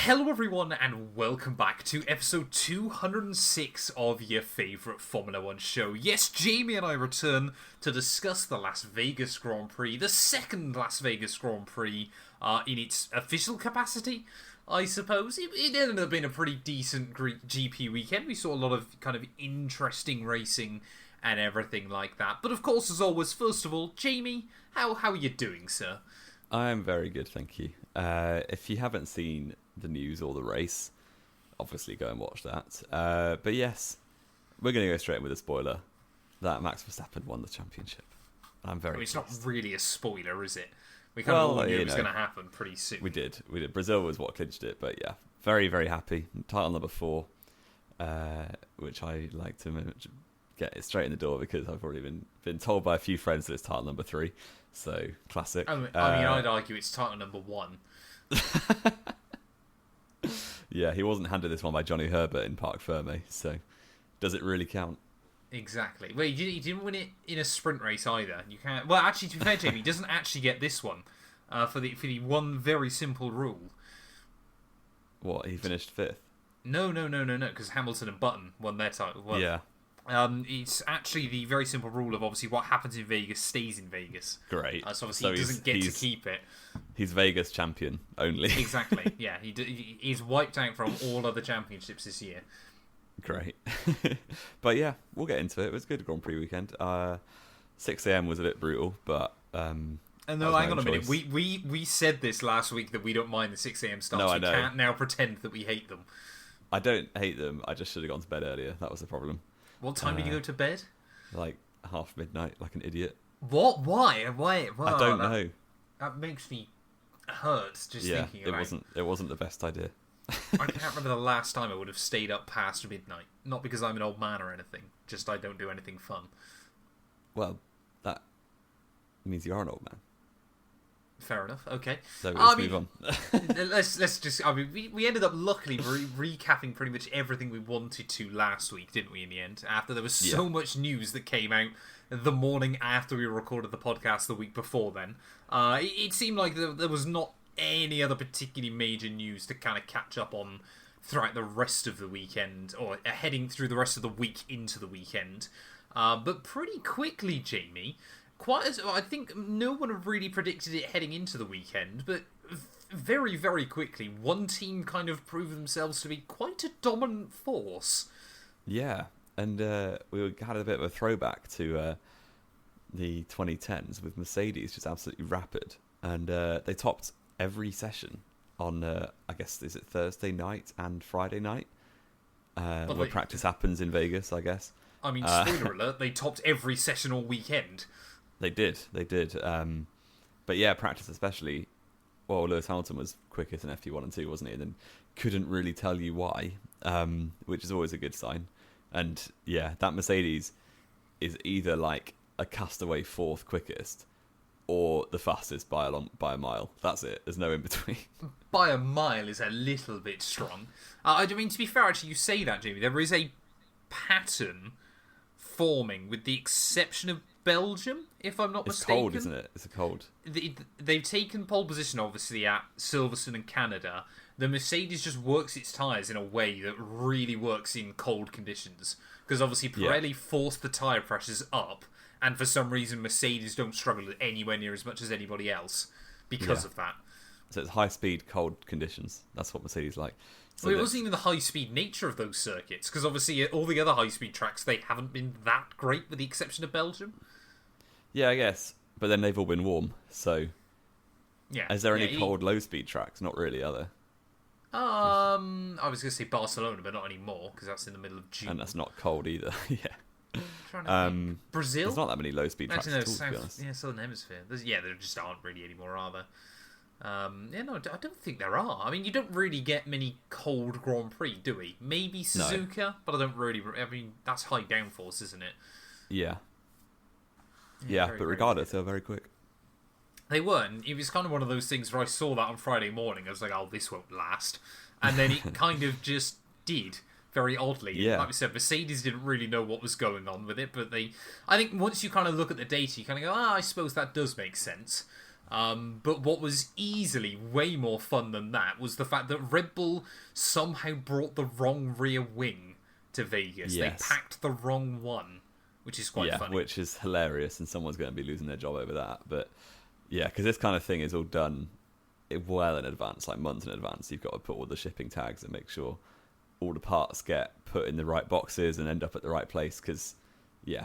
Hello everyone and welcome back to episode 206 of your favourite Formula 1 show. Yes, Jamie and I return to discuss the Las Vegas Grand Prix, the second Las Vegas Grand Prix in its official capacity, I suppose. It ended up being a pretty decent GP weekend. We saw a lot of kind of interesting racing and everything like that. But of course, as always, first of all, Jamie, how are you doing, sir? I'm very good, thank you. If you haven't seen the news or the race, obviously go and watch that. But yes, we're going to go straight in with a spoiler that Max Verstappen won the championship. I'm very It's pleased. not really a spoiler, is it? We kind of all knew it was going to happen pretty soon. We did. Brazil was what clinched it, but yeah, very, very happy. Title number 4, which I like to get it straight in the door because I've already been told by a few friends that it's title number 3. So, classic. I mean, I'd argue it's title number 1. Yeah, he wasn't handed this one by Johnny Herbert in Parc Ferme, so does it really count? Exactly. Well, he didn't win it in a sprint race either. You can't. Well, actually, to be fair, Jamie, he doesn't actually get this one for the one very simple rule. What, he finished 5th? No, because Hamilton and Button won their title. Well, yeah. It's actually the very simple rule of obviously what happens in Vegas stays in Vegas. Great. So obviously he doesn't get to keep it. He's Vegas champion only. Exactly. Yeah, he's wiped out from all other championships this year. Great. But yeah, we'll get into it. It was a good Grand Prix weekend. 6 a.m. was a bit brutal, but and no, hang on a minute. We said this last week that we don't mind the 6 a.m. starts. No, I we know. Can't now pretend that we hate them. I don't hate them. I just should have gone to bed earlier. That was the problem. What time did you go to bed? Like half midnight, like an idiot. What? Why? I don't know. That makes me hurt just thinking about it. It wasn't the best idea. I can't remember the last time I would have stayed up past midnight. Not because I'm an old man or anything. Just I don't do anything fun. Well, that means you are an old man. Fair enough. Okay. So let's move on. let's just. I mean, we ended up luckily recapping pretty much everything we wanted to last week, didn't we? In the end, after there was so much news that came out the morning after we recorded the podcast the week before. Then, it seemed like there was not any other particularly major news to kind of catch up on throughout the rest of the weekend, or heading through the rest of the week into the weekend. But pretty quickly, Jamie. I think no one had really predicted it heading into the weekend, but very, very quickly, one team kind of proved themselves to be quite a dominant force. Yeah, and we had a bit of a throwback to the 2010s with Mercedes, just absolutely rapid. And they topped every session on, I guess, is it Thursday night and Friday night? Where practice happens in Vegas, I guess. I mean, spoiler alert, they topped every session all weekend. They did. But yeah, practice especially. Well, Lewis Hamilton was quickest in FP1 and 2, wasn't he? And then couldn't really tell you why, which is always a good sign. And yeah, that Mercedes is either like a castaway 4th quickest or the fastest by a mile. That's it. There's no in between. By a mile is a little bit strong. I mean, to be fair, actually, you say that, Jamie. There is a pattern forming, with the exception of Belgium, if I'm not mistaken. It's cold, isn't it? It's cold. They've taken pole position, obviously, at Silverstone and Canada. The Mercedes just works its tyres in a way that really works in cold conditions. Because obviously Pirelli forced the tyre pressures up, and for some reason Mercedes don't struggle anywhere near as much as anybody else because of that. So it's high-speed, cold conditions. That's what Mercedes like. So it wasn't even the high-speed nature of those circuits, because obviously all the other high-speed tracks, they haven't been that great, with the exception of Belgium. Yeah, I guess. But then they've all been warm, so... Yeah. Is there any cold, low-speed tracks? Not really, are there? I was going to say Barcelona, but not anymore, because that's in the middle of June. And that's not cold either, yeah. Brazil? There's not that many low-speed tracks at all, to be honest. Yeah, Southern Hemisphere. There just aren't really anymore, are there? I don't think there are. I mean, you don't really get many cold Grand Prix, do we? Maybe Suzuka, but I don't really... I mean, that's high downforce, isn't it? Yeah. Yeah, but regardless, they were very quick. They weren't. It was kind of one of those things where I saw that on Friday morning. I was like, oh, this won't last. And then it kind of just did, very oddly. Yeah. Like we said, Mercedes didn't really know what was going on with it, but I think once you kind of look at the data, you kind of go, I suppose that does make sense. But what was easily way more fun than that was the fact that Red Bull somehow brought the wrong rear wing to Vegas. Yes. They packed the wrong one, which is quite funny. Which is hilarious, and someone's going to be losing their job over that. But yeah, because this kind of thing is all done well in advance, like months in advance. You've got to put all the shipping tags and make sure all the parts get put in the right boxes and end up at the right place. Because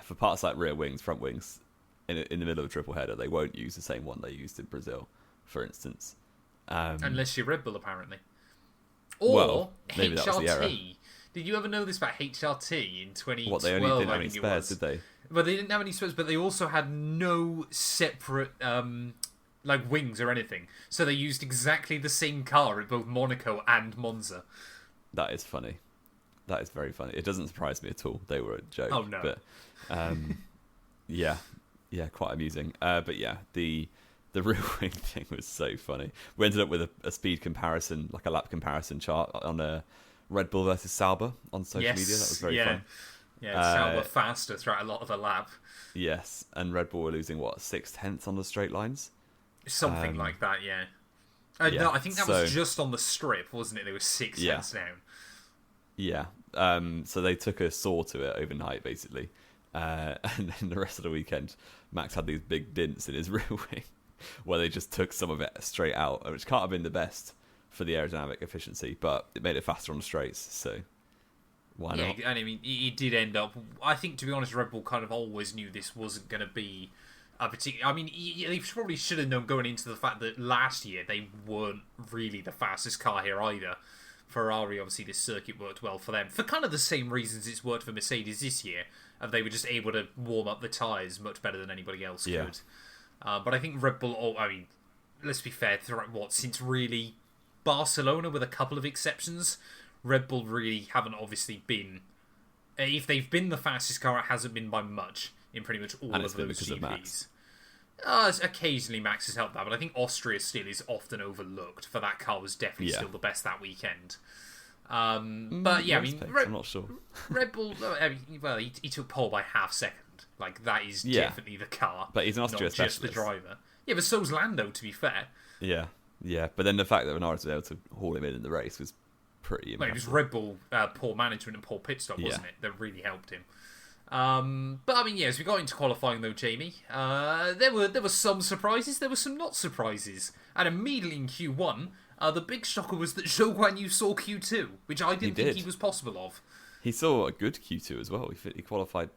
for parts like rear wings, front wings, in the middle of a triple header, they won't use the same one they used in Brazil, for instance. Unless you're Red Bull, apparently. Or maybe that was the error. HRT. Did you ever know this about HRT in 2012? What, they only didn't have any spares, did they? Well, they didn't have any spares, but they also had no separate wings or anything. So they used exactly the same car at both Monaco and Monza. That is funny. That is very funny. It doesn't surprise me at all. They were a joke. Oh, no. But, yeah, quite amusing. But yeah, the rear wing thing was so funny. We ended up with a speed comparison, like a lap comparison chart on a Red Bull versus Sauber on social media. That was very fun. Yeah, Sauber faster throughout a lot of the lap. Yes, and Red Bull were losing, 6/10 on the straight lines? Something like that, yeah. No, I think that was just on the strip, wasn't it? They were 6/10 down. Yeah. So they took a saw to it overnight, basically. And then the rest of the weekend, Max had these big dints in his rear wing where they just took some of it straight out, which can't have been the best for the aerodynamic efficiency, but it made it faster on the straights, so why not? Yeah, and I mean, it did end up... I think, to be honest, Red Bull kind of always knew this wasn't going to be a particular... I mean, they probably should have known going into the fact that last year they weren't really the fastest car here either. Ferrari, obviously, this circuit worked well for them, for kind of the same reasons it's worked for Mercedes this year, and they were just able to warm up the tyres much better than anybody else could. But I think Red Bull... let's be fair, since really Barcelona, with a couple of exceptions, Red Bull really haven't obviously been... If they've been the fastest car, it hasn't been by much in pretty much all of those GPs. Occasionally Max has helped that, but I think Austria still is often overlooked, for that car was definitely still the best that weekend. But yeah, I'm not sure. Red Bull, he took pole by half second. Like, that is definitely the car. But he's an Austria not just the driver. Yeah, but so's Lando, to be fair. Yeah. But then the fact that Norris was able to haul him in the race was pretty impressive. It was Red Bull poor management and poor pit stop, wasn't it? That really helped him. But I mean, as we got into qualifying though, Jamie, there were some surprises, there were some not surprises, and immediately in Q1, the big shocker was that Zhou Guanyu saw Q2, which I didn't think he was possible of. He saw a good Q2 as well. He qualified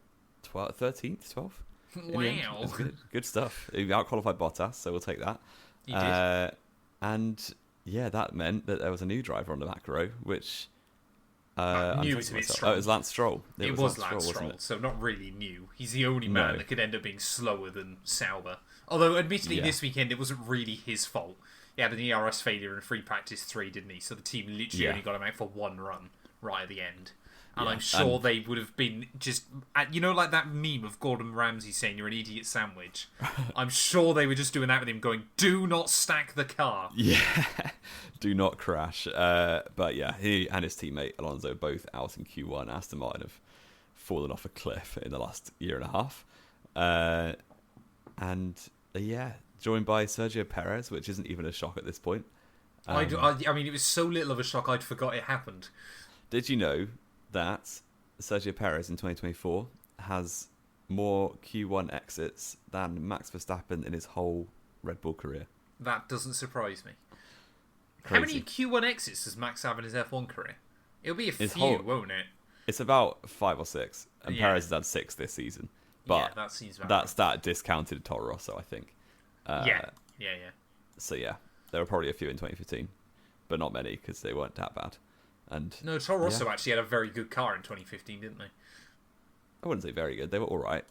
13th, 12th. Wow, good stuff. He out-qualified Bottas, so we'll take that. He did, and yeah, that meant that there was a new driver on the back row, which. New is a bit strong. Oh, it was Lance Stroll. It was Lance Stroll, so not really new. He's the only man that could end up being slower than Sauber. Although, admittedly, this weekend it wasn't really his fault. He had an ERS failure in free practice 3, didn't he? So the team literally only got him out for one run right at the end. And I'm sure they would have been just... like that meme of Gordon Ramsay saying, "You're an idiot sandwich." I'm sure they were just doing that with him, going, "Do not stack the car." Yeah, do not crash. But yeah, he and his teammate Alonso both out in Q1. Aston Martin have fallen off a cliff in the last year and a half. Joined by Sergio Perez, which isn't even a shock at this point. I mean, it was so little of a shock I'd forgot it happened. Did you know that Sergio Perez in 2024 has more Q1 exits than Max Verstappen in his whole Red Bull career? That doesn't surprise me. Crazy. How many Q1 exits does Max have in his F1 career? It'll be a few, won't it? It's about 5 or 6, and Perez has had 6 this season. But that seems that's that discounted Toro Rosso, I think. Yeah. So yeah, there were probably a few in 2015, but not many because they weren't that bad. And no, Toro Rosso actually had a very good car in 2015, didn't they? I wouldn't say very good. They were all right.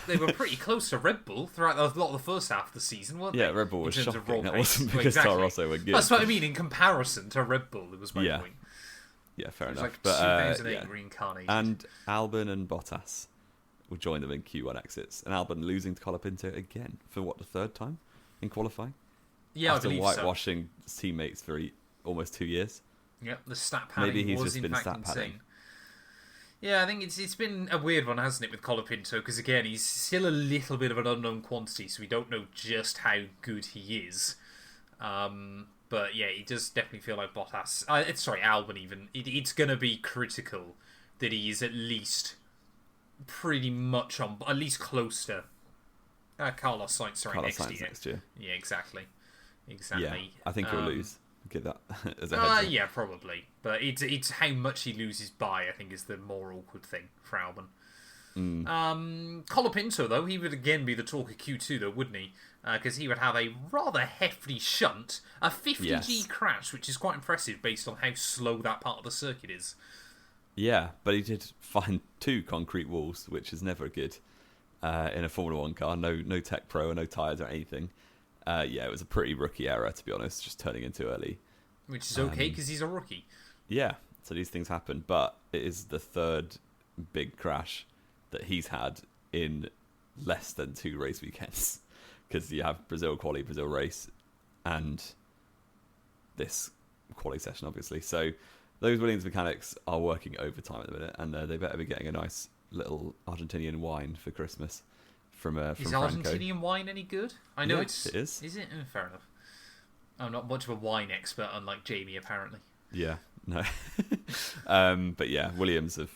They were pretty close to Red Bull throughout a lot of the first half of the season, weren't they? Yeah, Red Bull was shocking. That wasn't because Toro Rosso were good. That's what I mean. In comparison to Red Bull, it was my point. Yeah, fair enough. Like 2008 reincarnated. And Albon and Bottas will join them in Q1 exits, and Albon losing to Colapinto again for the third time in qualifying. Yeah, after I believe whitewashing teammates for almost 2 years. Yep, the stat padding was in fact insane. Yeah, I think it's been a weird one, hasn't it, with Colapinto? Because again, he's still a little bit of an unknown quantity, so we don't know just how good he is. But yeah, he does definitely feel like Bottas. Albon even. It's going to be critical that he is at least pretty much on, at least close to Carlos Sainz. Next year. Yeah, exactly. Yeah, I think he'll lose. Get that as a heads yeah, probably. But it's how much he loses by, I think, is the more awkward thing for Albon. Colapinto, though, he would again be the talk of Q2, though, wouldn't he? Because he would have a rather hefty shunt, a 50G crash, which is quite impressive based on how slow that part of the circuit is. Yeah, but he did find 2 concrete walls, which is never good in a Formula 1 car. No Tech Pro or no tyres or anything. Yeah, it was a pretty rookie error, to be honest, just turning in too early. Which is okay, because he's a rookie. Yeah, so these things happen, but it is the 3rd big crash that he's had in less than 2 race weekends. Because you have Brazil quali, Brazil race, and this quali session, obviously. So those Williams mechanics are working overtime at the minute, and they better be getting a nice little Argentinian wine for Christmas. From is Franco. Argentinian wine any good? I know it is. Is it? Fair enough. I'm not much of a wine expert, unlike Jamie, apparently. Yeah, no. But yeah, Williams have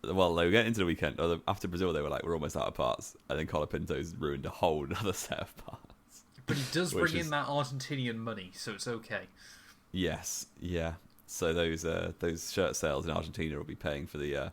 well, they were getting into the weekend. After Brazil, they were like, we're almost out of parts. And then Colapinto's ruined a whole other set of parts. But he does bring in that Argentinian money, so it's okay. Yes, yeah. So those shirt sales in Argentina will be paying for the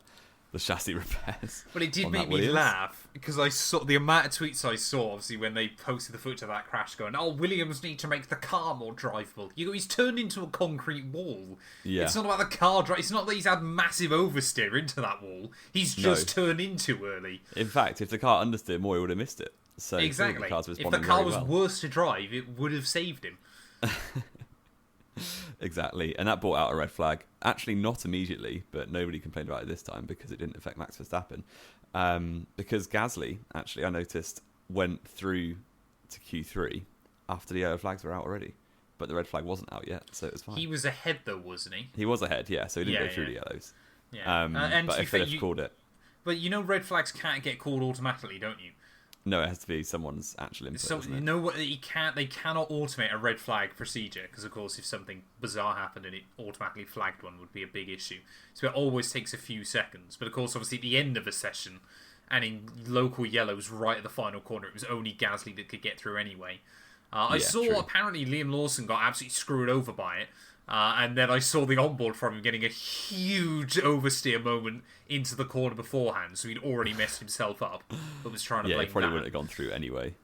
chassis repairs. But it did make me laugh because I saw the amount of tweets I saw, obviously, when they posted the footage of that crash going, Williams need to make the car more drivable. He's turned into a concrete wall. Yeah. It's not about the car drive. It's not that he's had massive oversteer into that wall. He's just turned in too early. In fact, if the car understeered more, he would have missed it. So exactly. If the car was worse to drive, it would have saved him. Exactly, and that brought out a red flag. Actually, not immediately, but nobody complained about it this time because it didn't affect Max Verstappen. Because Gasly, actually, I noticed, went through to Q3 after the yellow flags were out already. But the red flag wasn't out yet, so it was fine. He was ahead, though, wasn't he? He was ahead, yeah, so he didn't go through the yellows. Yeah. But I could have called it. But red flags can't get called automatically, don't you? No, it has to be someone's actual input. So they cannot automate a red flag procedure because, of course, if something bizarre happened and it automatically flagged one, would be a big issue. So it always takes a few seconds. But of course, obviously, at the end of a session and in local yellows, right at the final corner, it was only Gasly that could get through anyway. I saw apparently Liam Lawson got absolutely screwed over by it. And then I saw the onboard from him getting a huge oversteer moment into the corner beforehand, so he'd already messed himself up, but was trying to blame that. Yeah, he probably wouldn't have gone through anyway.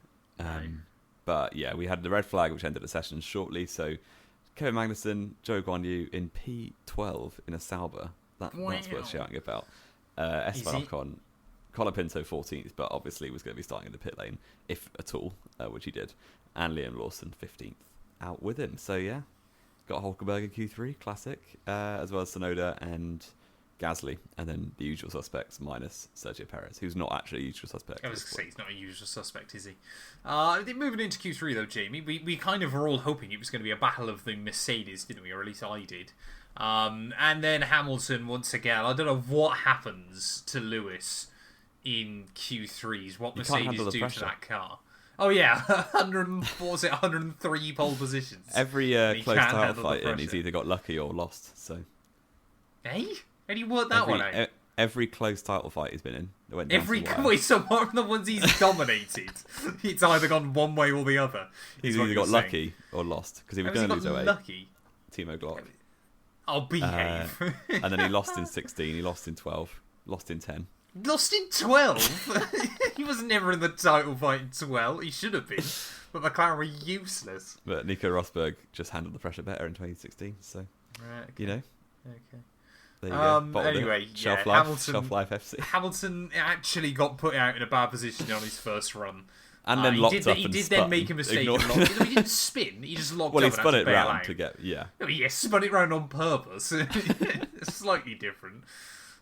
But yeah, we had the red flag, which ended the session shortly, so Kevin Magnussen, Zhou Guanyu in P12 in a Sauber. That's worth shouting about. Esteban Ocon, Colapinto 14th, but obviously was going to be starting in the pit lane, if at all, which he did. And Liam Lawson 15th out with him. So yeah. Got Hulkenberg in Q3, classic, as well as Tsunoda and Gasly, and then the usual suspects minus Sergio Perez, who's not actually a usual suspect. I was going to say, he's not a usual suspect, is he? Moving into Q3, though, Jamie, we kind of were all hoping it was going to be a battle of the Mercedes, didn't we? Or at least I did. And then Hamilton, once again, I don't know what happens to Lewis in Q3s, what Mercedes do to that car. Oh yeah, 103 pole positions. Every close title fight in, he's either got lucky or lost. So, and he worked that one out. Every close title fight he's been in, it went wait, so what are the ones he's dominated? It's either gone one way or the other. He's either got lucky or lost because he was going to lose 08. Lucky. Timo Glock. I'll behave. And then he lost in 16. He lost in 12. Lost in 10. Lost in 12? He was never in the title fight in 12. He should have been. But McLaren were useless. But Nico Rosberg just handled the pressure better in 2016. So, you know. Okay. There you go. Anyway, Shelf life FC. Hamilton actually got put out in a bad position on his first run. And then locked up He did then make a mistake. He didn't spin. He just locked up. Well, he spun it round out. To get, yeah. Oh, yeah, spun it round on purpose. Slightly different.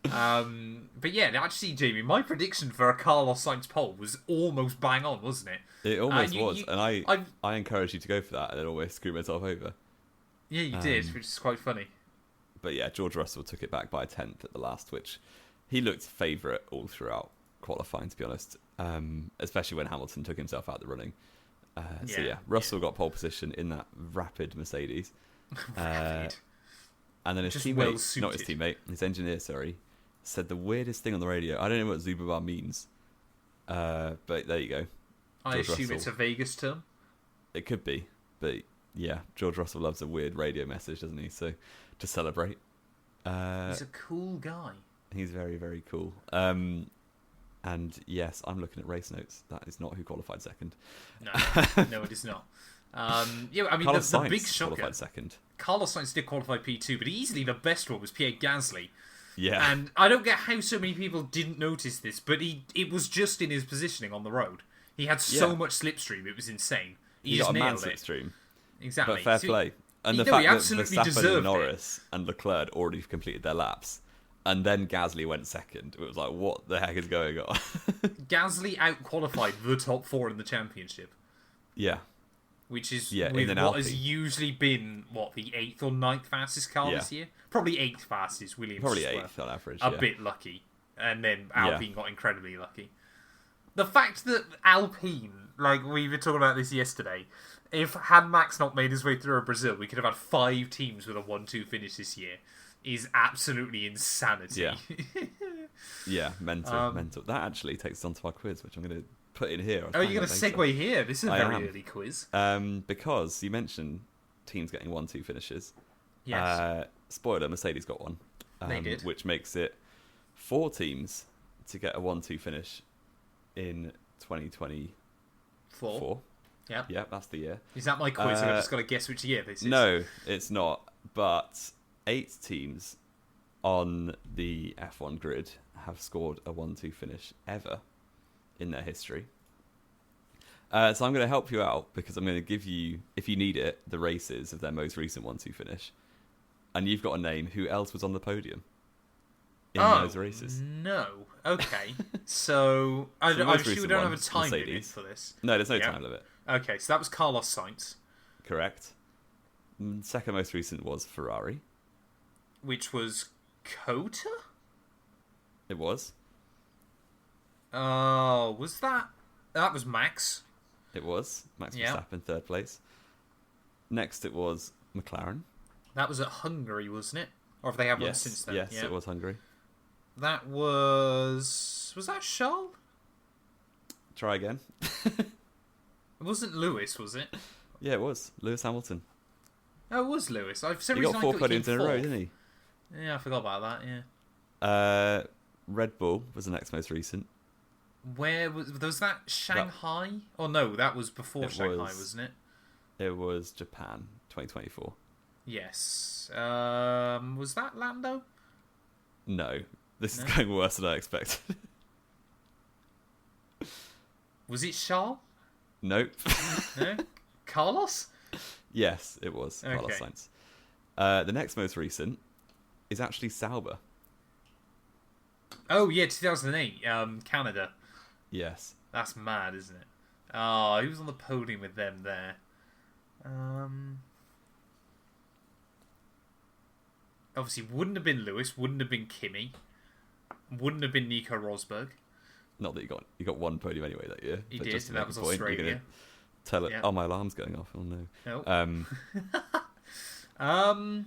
But yeah, actually, Jamie, my prediction for a Carlos Sainz pole was almost bang on, wasn't it? It almost was, and I encouraged you to go for that, and then always screw myself over. Yeah, you did, which is quite funny. But yeah, George Russell took it back by a tenth at the last, which he looked favourite all throughout qualifying, to be honest. Especially when Hamilton took himself out of the running. So yeah, Russell got pole position in that rapid Mercedes. Rapid. And then his Just teammate, well-suited. not his teammate, his engineer, sorry, said the weirdest thing on the radio. I don't know what Zubabar means, but there you go. I George assume Russell. it's a Vegas term. It could be, but yeah, George Russell loves a weird radio message, doesn't he? So to celebrate, He's a cool guy. he's very, very cool. And yes, I'm looking at race notes. That is not who qualified second. No, it is not. Yeah, I mean, Carlos the Sainz big shocker. qualified second. Carlos Sainz did qualify P2, but easily the best one was Pierre Gasly. Yeah, And I don't get how so many people didn't notice this, but it was just in his positioning on the road. He had so much slipstream, it was insane. he just got a man nailed it. slipstream. Exactly. But fair So- play. And the he fact that absolutely Verstappen deserved and it. Norris and Leclerc already completed their laps, and then Gasly went second. It was like, what the heck is going on? Gasly out-qualified the top 4 in the championship, Yeah, which is Yeah, with in an what has Alpine. usually been, the 8th or 9th fastest car this year? Probably 8th fastest, Williams. probably just were eighth on average. a yeah. bit lucky. And then Alpine got incredibly lucky. The fact that Alpine, like we were talking about this yesterday, had Max not made his way through Brazil, we could have had 5 teams with a 1-2 finish this year, is absolutely insanity. Yeah. Yeah, mental. That actually takes us on to our quiz, which I'm going to put in here. Oh, you're going to segue here? This is a I very am. early quiz. Because you mentioned teams getting 1-2 finishes. Yes. Spoiler, Mercedes got one. They did. Which makes it 4 teams to get a 1-2 finish in 2024. 4. Yeah. Yeah, that's the year. Is that my quiz? I've just got to guess which year this is. No, it's not. But 8 teams on the F1 grid have scored a 1-2 finish ever in their history. So I'm going to help you out because I'm going to give you, if you need it, the races of their most recent 1-2 finish. And you've got to name who else was on the podium in those races. No. Okay. So, I'm most sure we recent don't have a ones, time limit Mercedes. for this. No, there's no Yeah. time limit. Okay, so that was Carlos Sainz, Correct. Second most recent was Ferrari. which was Cota? It was. Oh, was that? That was Max. It was. Max Yeah. Verstappen, third place. Next it was McLaren. That was at Hungary, wasn't it? Or have they had one Yes, since then? yes, Yeah. it was Hungary. That was... Was that Charles? Try again. It wasn't Lewis, was it? Yeah, it was. Lewis Hamilton. Oh, it was Lewis. For some He reason got I 4 thought he podiums came in a row, fourth. didn't he? Yeah, I forgot about that, yeah. Red Bull was the next most recent. Where was that Shanghai? Oh no, that was before It Shanghai, was- wasn't it? It was Japan, 2024. Yes. Was that Lando? No, this No? is going worse than I expected. Was it Charles? Nope. No? Carlos? Yes, it was Carlos Okay. Sainz. The next most recent is actually Sauber. Oh yeah, 2008, Canada. Yes. That's mad, isn't it? Oh, he was on the podium with them there. Obviously, wouldn't have been Lewis, wouldn't have been Kimi, wouldn't have been Nico Rosberg. Not that you got one podium anyway that year. He but did, just to that make was a point, you're Australia. gonna tell it. Yeah. Oh, my alarm's going off. Oh no. No.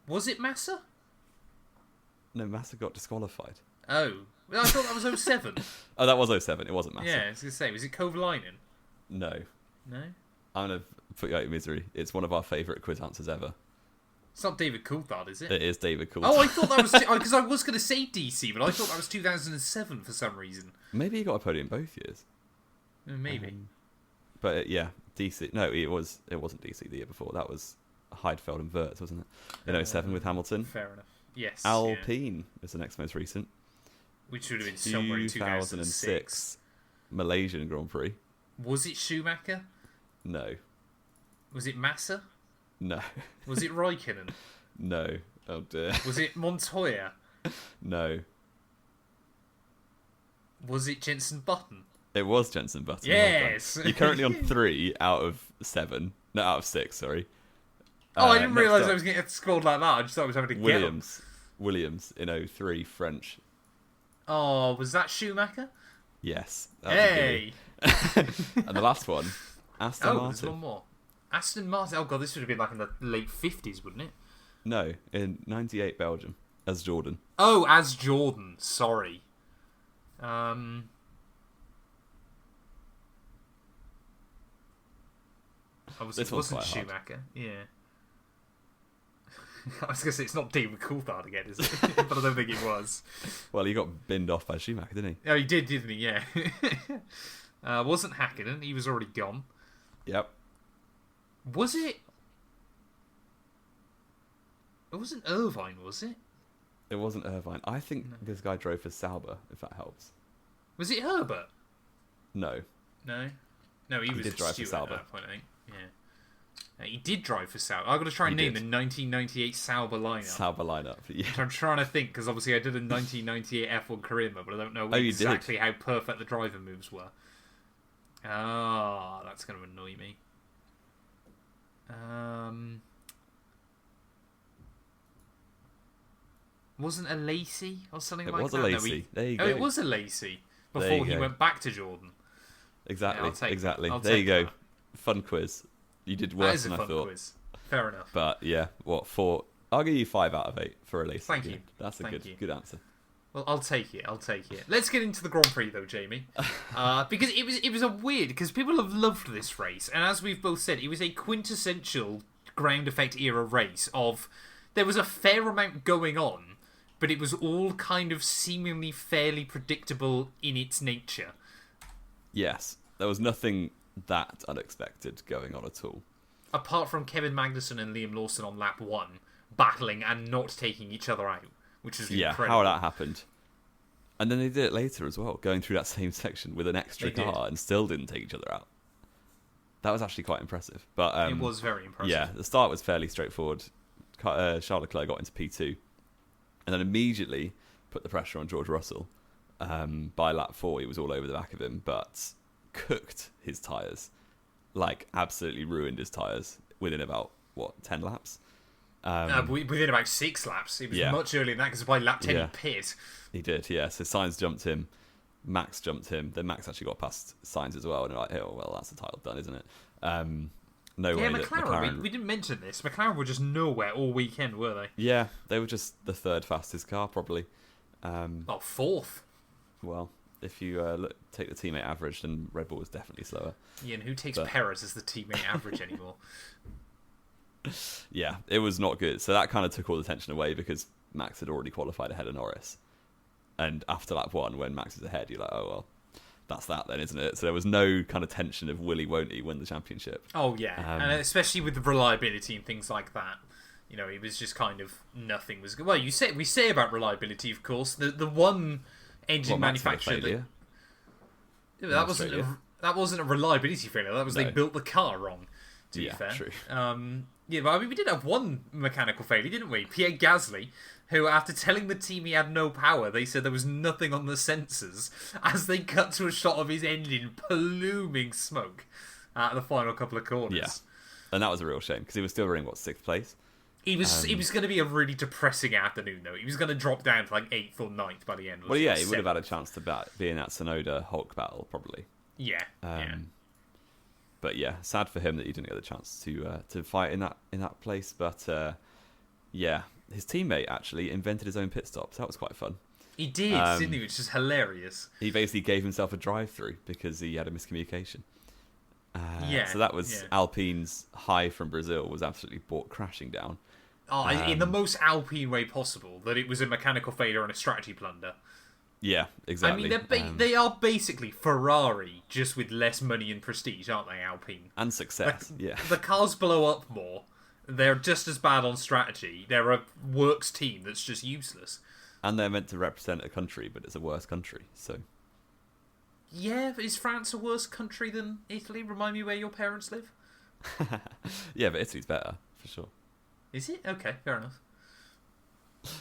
Was it Massa? No, Massa got disqualified. Oh, well, I thought that was 07. Oh, that was 07. It wasn't Massa. Yeah, I was going to say, was it Kovalainen? No. No? I'm going to put you out of your misery. It's one of our favourite quiz answers ever. It's not David Coulthard, is it? It is David Coulthard. Oh, I thought that was... Because I was going to say DC, but I thought that was 2007 for some reason. Maybe he got a podium both years. Maybe. But yeah, DC. No, it wasn't DC the year before. That was Heidfeld and Wirtz, wasn't it? In 07 with Hamilton. Fair enough. Yes. yeah. Alpine is the next most recent. Which would have been somewhere in 2006. Malaysian Grand Prix. Was it Schumacher? No. Was it Massa? No. Was it Raikkonen? No. Oh dear. Was it Montoya? No. Was it Jenson Button? It was Jenson Button. Yes! Well done. You're currently on 3 out of 7. No, out of 6, sorry. Oh, I didn't Next realise up, I was getting scored like that. I just thought I was having to get 'em. Williams in '03, French. Oh, was that Schumacher? Yes. Hey! And the last one, Aston There's Martin. one more. Aston Martin. Oh god, this would have been like in the late 50s, wouldn't it? No, in '98 Belgium as Jordan. Oh, as Jordan. Sorry. This It one's wasn't quite hard. Schumacher. Yeah. I was going to say, it's not David Coulthard again, is it? But I don't think it was. Well, he got binned off by Schumacher, didn't he? Oh, he did, didn't he? Yeah. Wasn't Hakkinen. He was already gone. Yep. Was it? It wasn't Irvine, was it? It wasn't Irvine. I think this guy drove for Sauber, if that helps. Was it Herbert? No. No. No, he was did drive for Stewart Sauber. at that point, I think. Yeah. He did drive for Sauber. I've got to try and He name did. the 1998 Sauber lineup. Sauber lineup. Yeah. I'm trying to think, because obviously I did a 1998 F1 career mode, but I don't know Oh, you exactly how perfect the driver moves were. Ah, that's going to annoy me. Wasn't a Lacey or something like that? It was a Lacey. There you go. It was a Lacey before he went back to Jordan. Exactly. Yeah, exactly. I'll There you take go. that. Fun quiz. You did That worse is a than I fun thought. quiz. Fair enough. But yeah, what, 4? I'll give you 5 out of 8 for a Lacey. Thank you. That's a Thank you. good answer. Well, I'll take it. Let's get into the Grand Prix though, Jamie, because it was a weird, because people have loved this race, and as we've both said, it was a quintessential ground effect era race. There was a fair amount going on, but it was all kind of seemingly fairly predictable in its nature. Yes, there was nothing that unexpected going on at all. Apart from Kevin Magnussen and Liam Lawson on lap 1 battling and not taking each other out, which was incredible. How that happened. And then they did it later as well, going through that same section with an extra car and still didn't take each other out. That was actually quite impressive. But it was very impressive. Yeah, the start was fairly straightforward. Charles Leclerc got into P2 and then immediately put the pressure on George Russell. By lap 4, he was all over the back of him, but cooked his tyres. Like, absolutely ruined his tyres within about, 10 laps? Within about 6 laps. It was much earlier than that, because by lap 10 he pit. He did, yeah. So Sainz jumped him, Max jumped him, then Max actually got past Sainz as well, and they're like, oh, well, that's the title done, isn't it? No way that McLaren, we didn't mention this. McLaren were just nowhere all weekend, were they? Yeah, they were just the third fastest car, probably. Fourth. Well, if you take the teammate average, then Red Bull was definitely slower. Yeah, and who takes Perez as the teammate average anymore? Yeah, it was not good. So that kind of took all the tension away because Max had already qualified ahead of Norris. And after lap 1, when Max is ahead, you're like, oh, well, that's that then, isn't it? So there was no kind of tension of will he, won't he win the championship. Oh, yeah. And especially with the reliability and things like that. You know, it was just kind of nothing was good. Well, we say about reliability, of course. The one engine manufacturer that wasn't a reliability failure. That was they built the car wrong. To be fair, true. But I mean, we did have one mechanical failure, didn't we? Pierre Gasly, who, after telling the team he had no power, they said there was nothing on the sensors, as they cut to a shot of his engine pluming smoke at the final couple of corners. Yeah, and that was a real shame because he was still running 6th place. It was going to be a really depressing afternoon, though. He was going to drop down to 8th or 9th by the end. Well, yeah, he would have had a chance to be in that Tsunoda Hulk battle, probably. Yeah, But yeah, sad for him that he didn't get the chance to fight in that place. But yeah, his teammate actually invented his own pit stops. That was quite fun. He did, didn't he? Which is hilarious. He basically gave himself a drive-through because he had a miscommunication. So that was Alpine's high from Brazil was absolutely brought crashing down. Oh, in the most Alpine way possible, that it was a mechanical failure and a strategy blunder. Yeah, exactly. I mean, they are basically Ferrari, just with less money and prestige, aren't they, Alpine? And success, yeah. The cars blow up more. They're just as bad on strategy. They're a works team that's just useless. And they're meant to represent a country, but it's a worse country, so... Yeah, but is France a worse country than Italy? Remind me where your parents live. Yeah, but Italy's better, for sure. Is it? Okay, fair enough.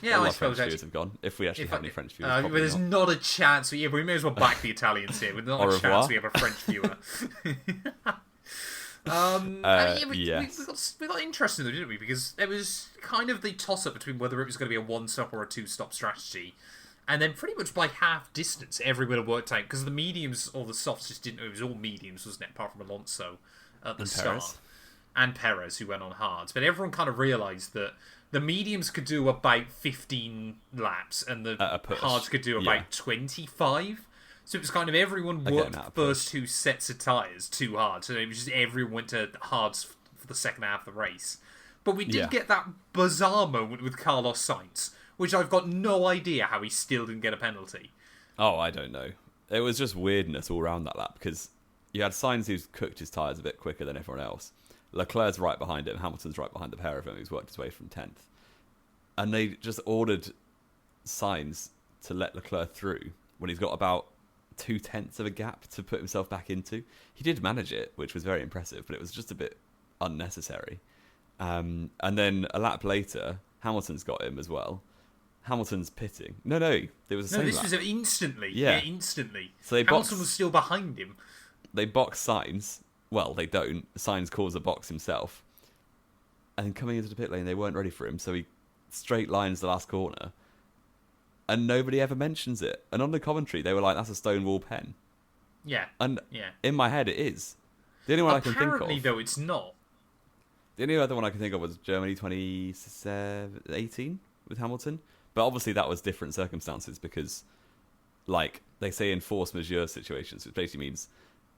Yeah, I suppose French viewers have gone. If we actually have any French viewers, well, there's not a chance. We may as well back the Italians here. With not a chance we have a French viewer. We got interesting though, didn't we? Because it was kind of the toss-up between whether it was going to be a one-stop or a two-stop strategy. And then pretty much by half distance, everyone had worked out, because the mediums or the softs just didn't, it was all mediums, wasn't it, apart from Alonso at the start. Perez. And Perez, who went on hards. But everyone kind of realised that the mediums could do about 15 laps, and the hards could do about 25. So it was kind of everyone worked the first two sets of tyres too hard. So it was just everyone went to hards for the second half of the race. But we did get that bizarre moment with Carlos Sainz, which I've got no idea how he still didn't get a penalty. Oh, I don't know. It was just weirdness all around that lap, because you had Sainz who's cooked his tyres a bit quicker than everyone else. Leclerc's right behind him. Hamilton's right behind the pair of them, who's worked his way from 10th. And they just ordered Sainz to let Leclerc through when he's got about 0.2 of a gap to put himself back into. He did manage it, which was very impressive, but it was just a bit unnecessary. And then a lap later, Hamilton's got him as well. Hamilton's pitting. No, it was the same this lap. was instantly. Yeah, instantly. So Hamilton was still behind him. They box Sainz. Well, they don't. Sainz calls a box himself. And then coming into the pit lane, they weren't ready for him, so he straight lines the last corner. And nobody ever mentions it. And on the commentary, they were like, that's a Stonewall pen. Yeah. And in my head, it is. The only one I can think of... Apparently, though, it's not. The only other one I can think of was Germany 2018 with Hamilton. But obviously, that was different circumstances because, like, they say in force majeure situations, which basically means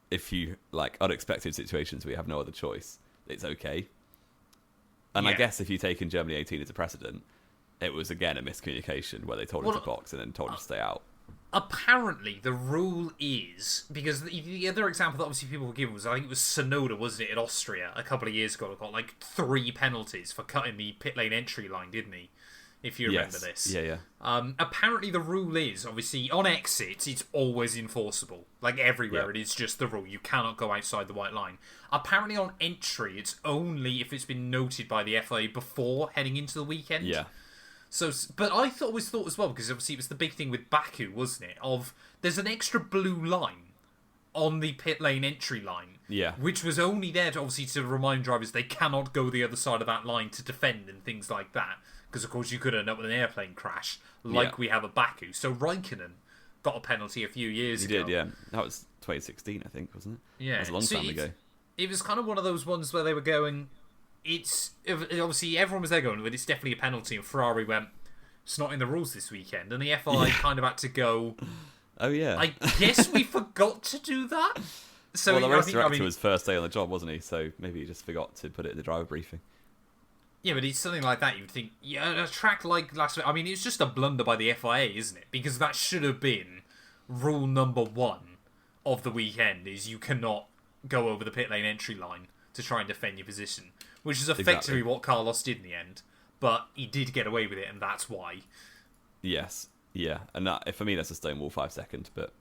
if you, like, unexpected situations where you have no other choice, it's okay. And I guess if you take in Germany 18 as a precedent, it was, again, a miscommunication where they told him to box and then told him to stay out. Apparently, the rule is... Because the other example that obviously people were given was, I think it was Sonoda, wasn't it, in Austria a couple of years ago, got, like, 3 penalties for cutting the pit lane entry line, didn't he? If you remember this. Yeah. Apparently, the rule is, obviously, on exits, it's always enforceable. Like, everywhere, it is just the rule. You cannot go outside the white line. Apparently, on entry, it's only if it's been noted by the FIA before heading into the weekend. Yeah. So, but I always thought as well, because obviously it was the big thing with Baku, wasn't it? Of there's an extra blue line on the pit lane entry line, which was only there to obviously to remind drivers they cannot go the other side of that line to defend and things like that. Because of course you could end up with an airplane crash like we have at Baku. So Raikkonen got a penalty a few years ago. He did, yeah. That was 2016, I think, wasn't it? Yeah, that was a long time ago. It was kind of one of those ones where they were going. It's obviously everyone was there going, but it's definitely a penalty. And Ferrari went, it's not in the rules this weekend, and the FIA kind of had to go. Oh yeah, I guess we forgot to do that. So well, the race director was first day on the job, wasn't he? So maybe he just forgot to put it in the driver briefing. Yeah, but it's something like that. You'd think, a track like last week. I mean, it's just a blunder by the FIA, isn't it? Because that should have been rule number 1 of the weekend: is you cannot go over the pit lane entry line to try and defend your position. Which is effectively what Carlos did in the end. But he did get away with it, and that's why. Yes. Yeah. And that, for me, that's a Stonewall 5 second, but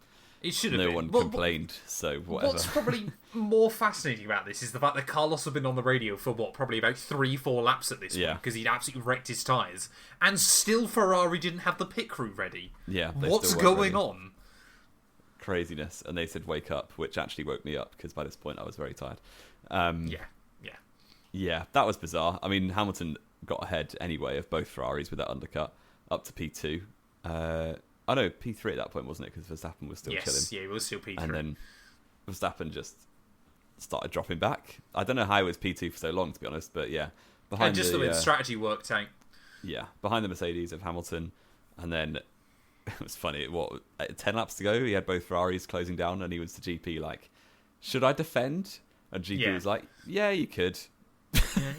it should have no been. one complained, so whatever. What's probably more fascinating about this is the fact that Carlos had been on the radio for, probably about 3-4 laps at this point, because he'd absolutely wrecked his tyres, and still Ferrari didn't have the pit crew ready. Yeah. What's going on? Craziness. And they said, wake up, which actually woke me up, because by this point I was very tired. Yeah, that was bizarre. I mean, Hamilton got ahead anyway of both Ferraris with that undercut up to P2. P3 at that point, wasn't it? Because Verstappen was still chilling. Yeah, he was still P3. And then Verstappen just started dropping back. I don't know how he was P2 for so long, to be honest, but yeah. Behind the way the strategy worked out. Yeah, behind the Mercedes of Hamilton. And then it was funny, 10 laps to go, he had both Ferraris closing down, and he was to GP like, should I defend? And GP was like, yeah, you could.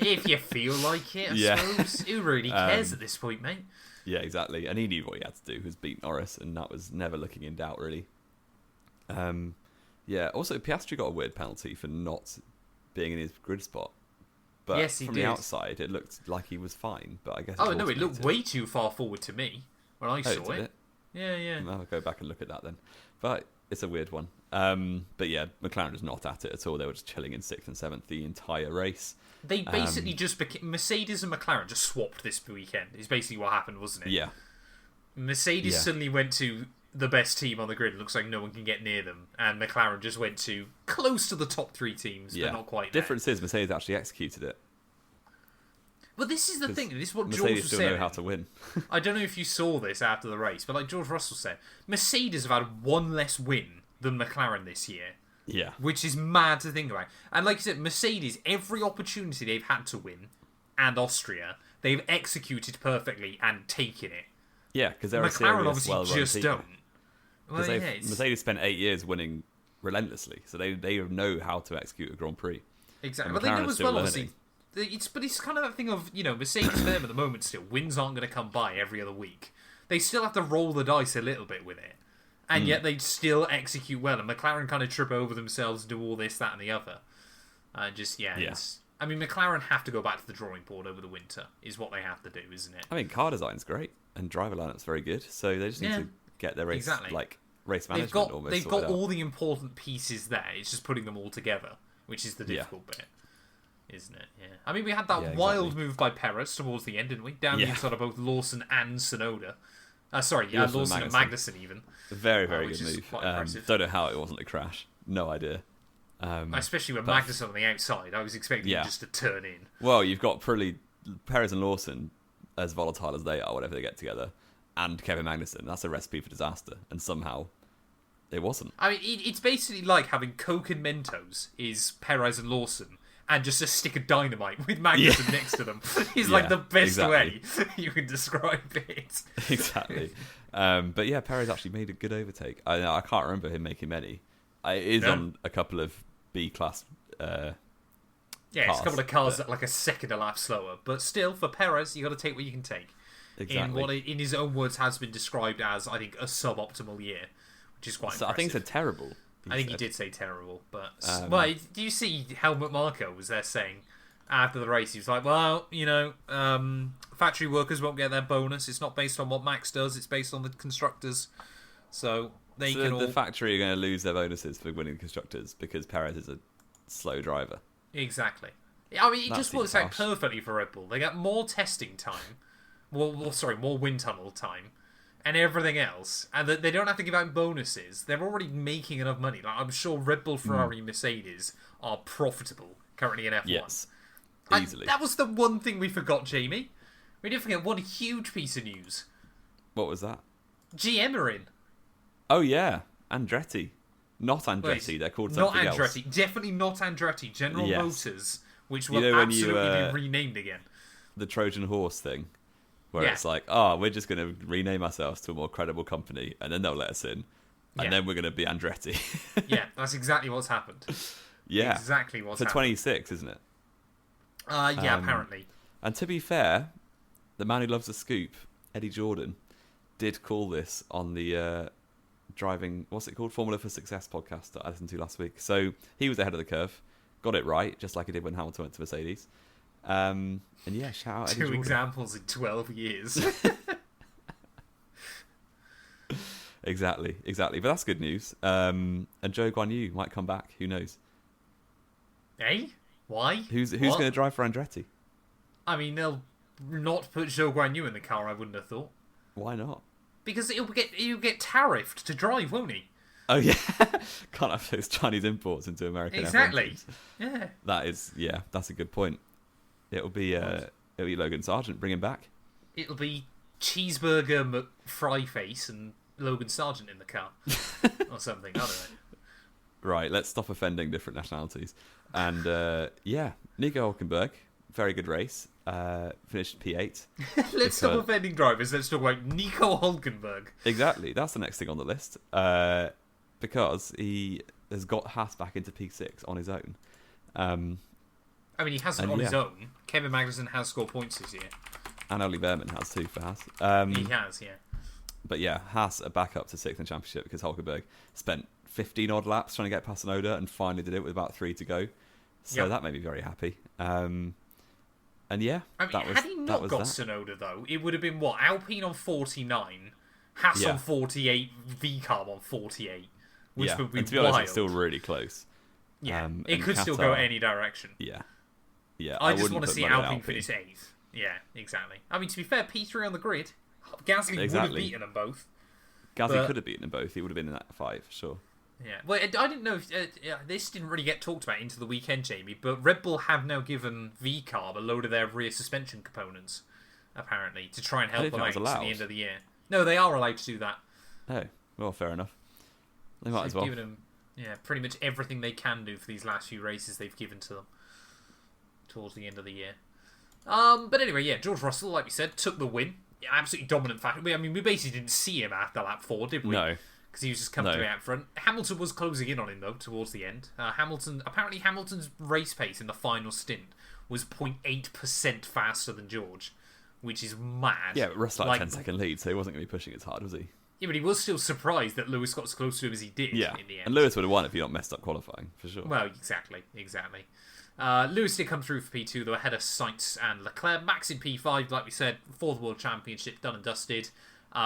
If you feel like it, I suppose. Who really cares at this point, mate? Yeah, exactly. And he knew what he had to do, was beat Norris, and that was never looking in doubt, really. Also, Piastri got a weird penalty for not being in his grid spot. But yes, he from did. the outside, it looked like he was fine, but I guess... Oh, no, it looked way too far forward to me when I saw it. Yeah. I'll go back and look at that then. But it's a weird one. But yeah, McLaren was not at it at all. They were just chilling in 6th and 7th the entire race. They basically just became... Mercedes and McLaren just swapped this weekend. Is basically what happened, wasn't it? Yeah. Mercedes suddenly went to the best team on the grid. It looks like no one can get near them, and McLaren just went to close to the top 3 teams, but not quite there. Difference is Mercedes actually executed it. But this is the thing. This is what Mercedes George was still saying. know how to win. I don't know if you saw this after the race, but like George Russell said, Mercedes have had one less win than McLaren this year. Yeah. Which is mad to think about. And like you said, Mercedes, every opportunity they've had to win, and Austria, they've executed perfectly and taken it. Yeah, because they're McLaren a serious, well-run obviously just team. don't. Because Well, Mercedes spent 8 years winning relentlessly, so they know how to execute a Grand Prix. Exactly. And But they McLaren know is as still well, learning. obviously, but it's kind of that thing of, Mercedes for them at the moment still, wins aren't going to come by every other week. They still have to roll the dice a little bit with it. And yet they still execute well, and McLaren kind of trip over themselves and do all this, that, and the other. It's... I mean, McLaren have to go back to the drawing board over the winter, is what they have to do, isn't it? I mean, car design's great, and driver lineup's very good, so they just need to get their race race management almost. They've got all the important pieces there. It's just putting them all together, which is the difficult bit, isn't it? Yeah. I mean, we had that wild move by Perez towards the end, didn't we? Down the inside of both Lawson and Tsunoda. Lawson and Magnussen even. Very, very good move. Impressive. Don't know how it wasn't a crash. No idea. Especially with Magnussen on the outside. I was expecting him just to turn in. Well, you've got Perez and Lawson, as volatile as they are, whenever they get together, and Kevin Magnussen. That's a recipe for disaster. And somehow, it wasn't. I mean, it's basically like having Coke and Mentos is Perez and Lawson, and just a stick of dynamite with Magnussen next to them is like the best way you can describe it. Exactly. But yeah, Perez actually made a good overtake. I can't remember him making many. It is on a couple of B-class cars, it's a couple of cars that like a second a lap slower. But still, for Perez, you got to take what you can take. Exactly. In what, in his own words, has been described as, I think, a suboptimal year, which is quite impressive. I think it's terrible. I think he did say terrible, but do you see Helmut Marko was there saying after the race, he was like, well, factory workers won't get their bonus. It's not based on what Max does, it's based on the constructors. So the factory are going to lose their bonuses for winning the constructors because Perez is a slow driver. Exactly. I mean, it just works out perfectly for Red Bull. They got more testing time, more wind tunnel time, and everything else, and they don't have to give out bonuses. They're already making enough money. Like, I'm sure Red Bull, Ferrari, Mercedes are profitable currently in F1. Yes, easily. That was the one thing we forgot, Jamie. We didn't forget one huge piece of news. What was that? GM are in. Oh yeah, Andretti. Not Andretti. They're called something else. Not Andretti. Definitely not Andretti. General Motors, which will absolutely be renamed again. The Trojan Horse thing. Where it's like, we're just going to rename ourselves to a more credible company, and then they'll let us in, and then we're going to be Andretti. Yeah, that's exactly what's happened. Yeah, exactly what's happened. For 26, isn't it? Apparently. And to be fair, the man who loves a scoop, Eddie Jordan, did call this on the driving, what's it called, Formula for Success podcast that I listened to last week. So he was ahead of the curve, got it right, just like he did when Hamilton went to Mercedes. And yeah, shout out Eddie Jordan. 2 examples in 12 years. Exactly. But that's good news. And Zhou Guanyu might come back. Who knows? Eh? Why? Who's going to drive for Andretti? I mean, they'll not put Zhou Guanyu in the car, I wouldn't have thought. Why not? Because he'll get tariffed to drive, won't he? Oh yeah, can't have those Chinese imports into American. Exactly. Yeah. That's a good point. It'll be Logan Sargent. Bring him back. It'll be Cheeseburger McFryface and Logan Sargent in the car or something. I don't know. Right, let's stop offending different nationalities. And Nico Hülkenberg, very good race. Finished P8. Let's stop offending drivers. Let's talk about Nico Hülkenberg. Exactly, that's the next thing on the list. Because he has got Haas back into P6 on his own. I mean, he hasn't on his own. Kevin Magnussen has scored points this year. And Ollie Behrman has too for Haas. He has, yeah. But yeah, Haas are back up to 6th in the championship because Hülkenberg spent 15 odd laps trying to get past Tsunoda and finally did it with about 3 to go. So that made me very happy. And yeah, I mean, had he not got Tsunoda though, it would have been what? Alpine on 49, Haas on 48, VCarb on 48, which would be and to be wild. honest, it's still really close. Yeah, it could still go any direction. Yeah. I just want to see Alpine finish 8th. Yeah, exactly. I mean, to be fair, P3 on the grid, Gasly would have beaten them both. Gasly could have beaten them both. He would have been in that 5, sure. Yeah, well, I didn't know if this didn't really get talked about into the weekend, Jamie, but Red Bull have now given VCarb a load of their rear suspension components, apparently, to try and help them out to the end of the year. No, they are allowed to do that. Oh, well, fair enough. They might as well. Given them, pretty much everything they can do for these last few races they've given to them towards the end of the year. But anyway, George Russell, like we said, took the win. Absolutely dominant factor. We basically didn't see him after lap 4, did we? No. Because he was just coming out front. Hamilton was closing in on him, though, towards the end. Hamilton's race pace in the final stint was 0.8% faster than George, which is mad. Yeah, but Russell had a 10-second lead, so he wasn't going to be pushing as hard, was he? Yeah, but he was still surprised that Lewis got as close to him as he did in the end. And Lewis would have won if he not messed up qualifying, for sure. Well, exactly. Lewis did come through for P2, though, ahead of Sainz and Leclerc. Max in P5, like we said, for the World Championship, done and dusted.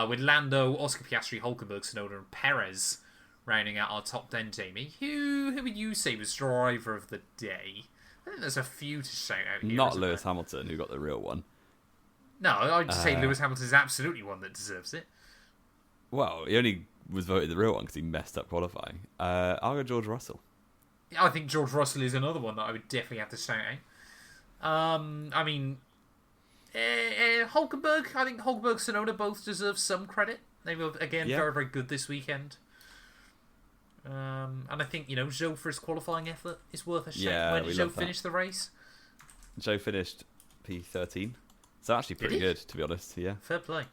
With Lando, Oscar Piastri, Hulkenberg, Tsunoda, and Perez rounding out our top 10, Jamie. Who would you say was driver of the day? I think there's a few to shout out here. Not Lewis Hamilton, who got the real one. No, I'd just say Lewis Hamilton is absolutely one that deserves it. Well, he only was voted the real one because he messed up qualifying. I'll go George Russell. I think George Russell is another one that I would definitely have to shout out. Hulkenberg, I think Hulkenberg and Tsunoda both deserve some credit. They were, again, very, very good this weekend. And I think, Zhou for his qualifying effort is worth a shout. Yeah, Where did Zhou finish the race? Zhou finished P13. So actually pretty good, to be honest. Yeah. Fair play.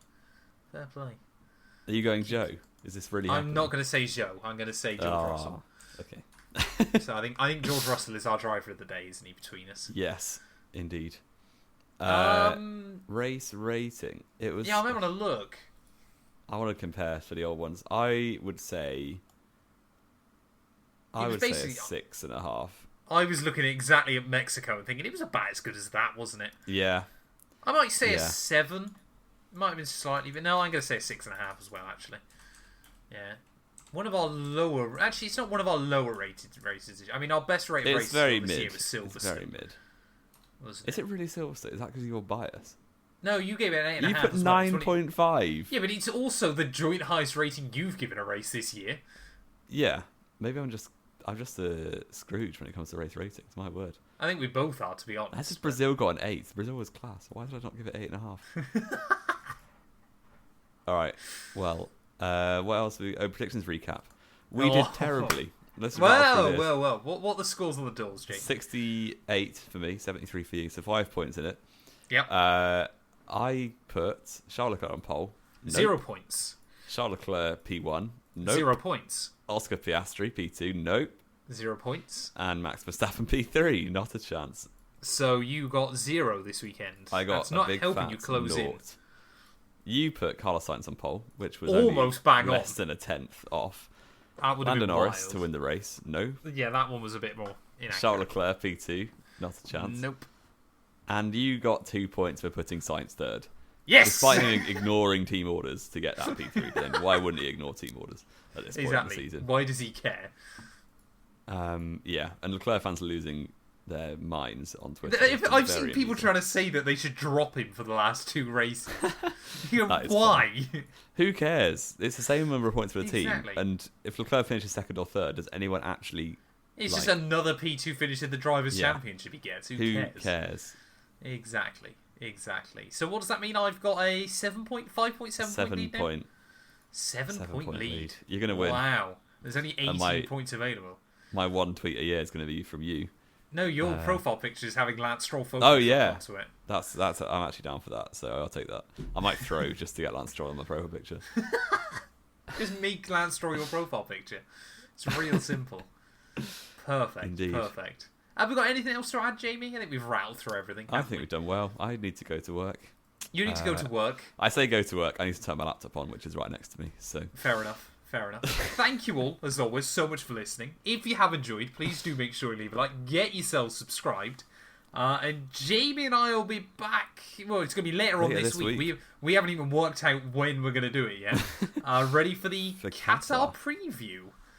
Are you going Zhou? Is this really happening? I'm not going to say Zhou. I'm going to say George Russell. Okay. So I think George Russell is our driver of the day, isn't he, between us? Yes, indeed. Race rating. It was. Yeah, I might want to look. I want to compare for the old ones. I would say a 6.5. I was looking exactly at Mexico and thinking it was about as good as that, wasn't it? Yeah. I might say a 7. Might have been slightly, but no, I'm going to say a 6.5 as well, actually. Yeah. One of our lower... Actually, it's not one of our lower rated races. I mean, our best rated race this year was Silverstone. It's very mid. Is it really Silverstone? Is that because of your bias? No, you gave it an 8.5. You put 9.5. Yeah, but it's also the joint highest rating you've given a race this year. Yeah. Maybe I'm just a Scrooge when it comes to race ratings. My word. I think we both are, to be honest. That's just Brazil got an 8. Brazil was class. Why did I not give it 8.5? All right. Well, what else? Predictions recap. We did terribly. Well. What are the scores on the doors, Jake? 68 for me, 73 for you. So 5 points in it. Yep. I put Charles Leclerc on pole. Nope. 0 points. Charles Leclerc P1. Nope. 0 points. Oscar Piastri P2. Nope. 0 points. And Max Verstappen P3. Not a chance. So you got 0 this weekend. I got That's a not big helping fat you close in. You put Carlos Sainz on pole, which was almost bang less on. than a tenth off. That would have been Norris wild. to win the race. No. Yeah, that one was a bit more inaccurate. Charles Leclerc P2. Not a chance. Nope. And you got 2 points for putting Sainz third. Yes! Despite him ignoring team orders to get that P3, but then why wouldn't he ignore team orders at this point in the season? Why does he care? Yeah, and Leclerc fans are losing their minds on Twitter. I've seen people trying to say that they should drop him for the last 2 races. Why? Who cares? It's the same number of points for the team. Exactly. And if Leclerc finishes second or third, does anyone actually... It's just another P2 finish in the Drivers' Championship he gets. Who cares? Exactly. So what does that mean? I've got a 7.5.7 point lead now? 7-point lead. You're going to win. Wow. There's only 18 points available. My one tweet a year is going to be from you. No, your profile picture is having Lance Stroll focus onto it. That's. I'm actually down for that, so I'll take that. I might throw just to get Lance Stroll on my profile picture. Just make Lance Stroll your profile picture. It's real simple. Perfect. Indeed. Perfect. Have we got anything else to add, Jamie? I think we've rattled through everything. I think we've done well. I need to go to work. You need to go to work. I say go to work. I need to turn my laptop on, which is right next to me. So fair enough. Thank you all, as always, so much for listening. If you have enjoyed, please do make sure you leave a like. Get yourselves subscribed. And Jamie and I will be back. Well, it's going to be later on this week. We haven't even worked out when we're going to do it yet. Ready for the Qatar preview.